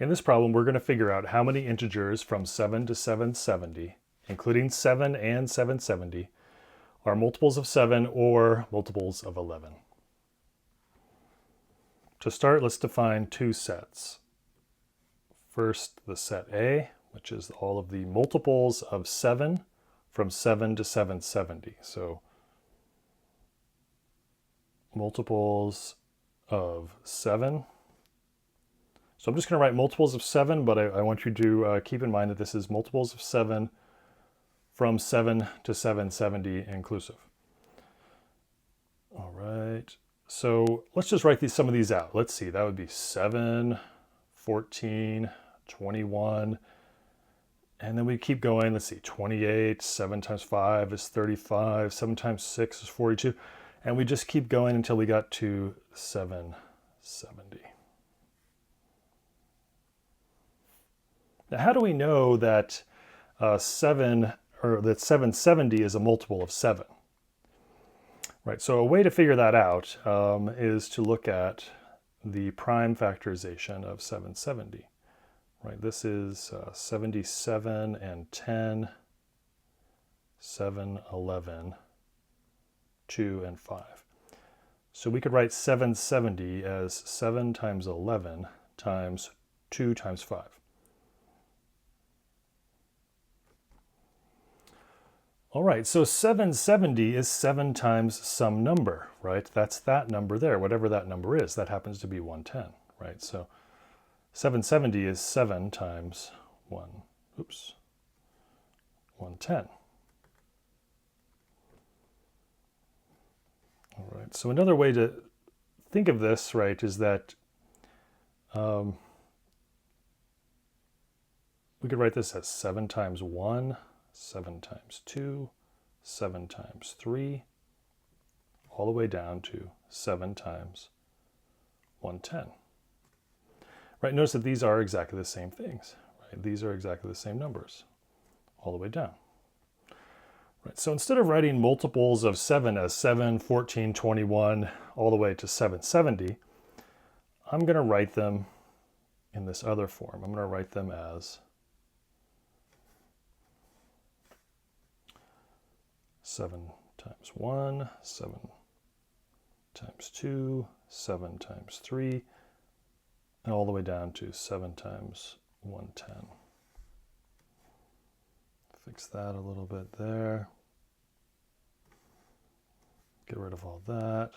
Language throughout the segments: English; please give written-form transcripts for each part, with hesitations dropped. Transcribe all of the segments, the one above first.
In this problem, we're going to figure out how many integers from 7 to 770, including 7 and 770, are multiples of 7 or multiples of 11. To start, let's define two sets. First, the set A, which is all of the multiples of 7 from 7 to 770. So multiples of 7. So I'm just going to write multiples of 7, but I want you to keep in mind that this is multiples of 7 from 7 to 770 inclusive. All right, so let's just write some of these out. Let's see, that would be 7, 14, 21, and then we keep going. Let's see, 28, 7 times 5 is 35, 7 times 6 is 42, and we just keep going until we got to 770. Now, how do we know that 770 is a multiple of 7? Right, so a way to figure that out is to look at the prime factorization of 770. Right, this is 77 and 10, 7, 11, 2, and 5. So we could write 770 as 7 times 11 times 2 times 5. All right, so 770 is 7 times some number, right? That's that number there, whatever that number is. That happens to be 110, right? So 770 is 7 times 110. All right, so another way to think of this, right, is that we could write this as 7 times 1, 7 times 2, 7 times 3, all the way down to 7 times 110. Right, notice that these are exactly the same things. Right? These are exactly the same numbers, all the way down. Right, so instead of writing multiples of 7 as 7, 14, 21, all the way to 770, I'm going to write them in this other form. I'm going to write them as 7 times 1, 7 times 2, 7 times 3, and all the way down to 7 times 110. Fix that a little bit there. Get rid of all that.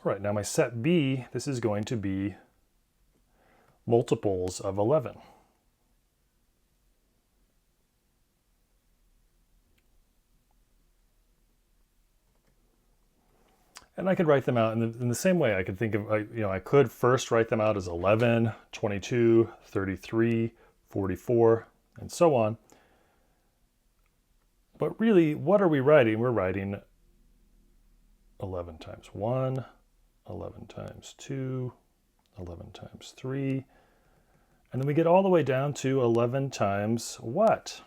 All right, now my set B, this is going to be multiples of 11. And I could write them out in the same way. I could think of, I could first write them out as 11, 22, 33, 44, and so on. But really, what are we writing? We're writing 11 times 1, 11 times 2, 11 times 3, and then we get all the way down to 11 times what?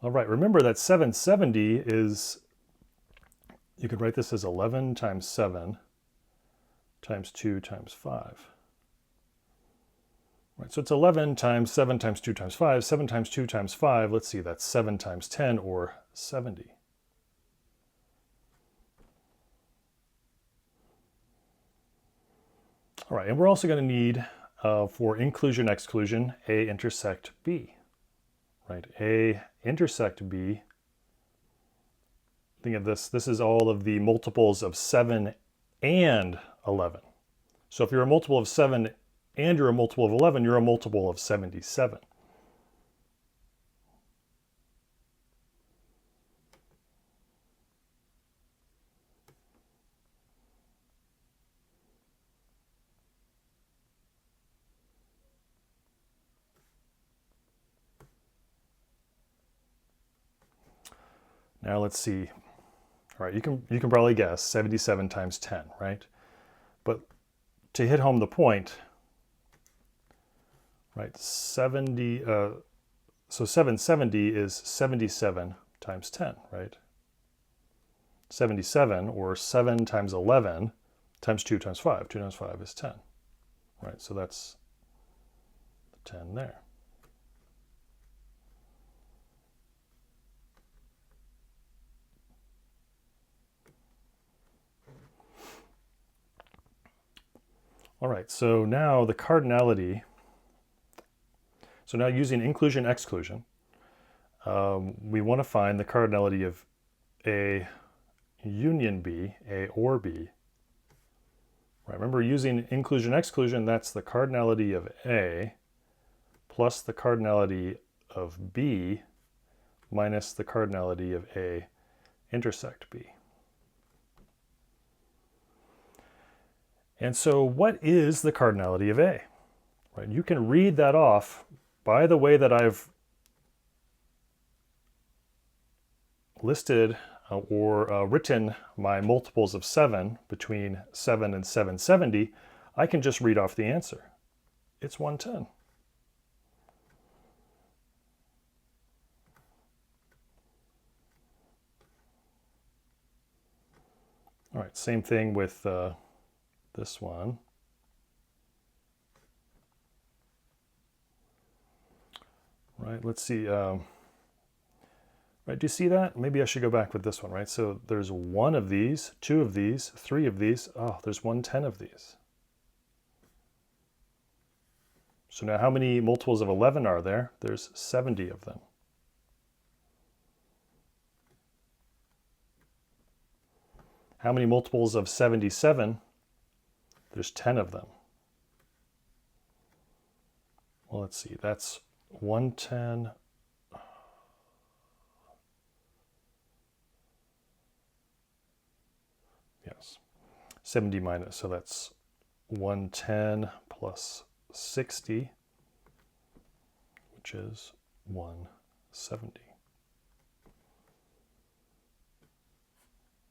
All right, remember that 770 is, you could write this as 11 times 7 times 2 times 5. Right, so it's 11 times 7 times 2 times 5. 7 times 2 times 5, let's see, that's 7 times 10, or 70. All right, and we're also going to need, for inclusion exclusion, A intersect B. Right, A intersect B. Think of this, this is all of the multiples of 7 and 11. So if you're a multiple of 7 and you're a multiple of 11, you're a multiple of 77. Now let's see. All right, you can probably guess 77 times 10, right? But to hit home the point, right, so 770 is 77 times 10, right? 77, or 7 times 11 times 2 times 5. 2 times 5 is 10, right? So that's 10 there. All right, so now the cardinality. So now using inclusion, exclusion, we want to find the cardinality of A union B, A or B. Right, remember, using inclusion, exclusion, that's the cardinality of A plus the cardinality of B minus the cardinality of A intersect B. And so what is the cardinality of A? Right, you can read that off by the way that I've listed or written my multiples of 7 between 7 and 770. I can just read off the answer. It's 110. All right, same thing with this one. Right, let's see. Right, do you see that? Maybe I should go back with this one, right? So there's 1 of these, 2 of these, 3 of these. Oh, there's 110 of these. So now how many multiples of 11 are there? There's 70 of them. How many multiples of 77? There's 10 of them. Well, let's see. That's 110. Yes. 70 minus, so that's 110 plus 60, which is 170.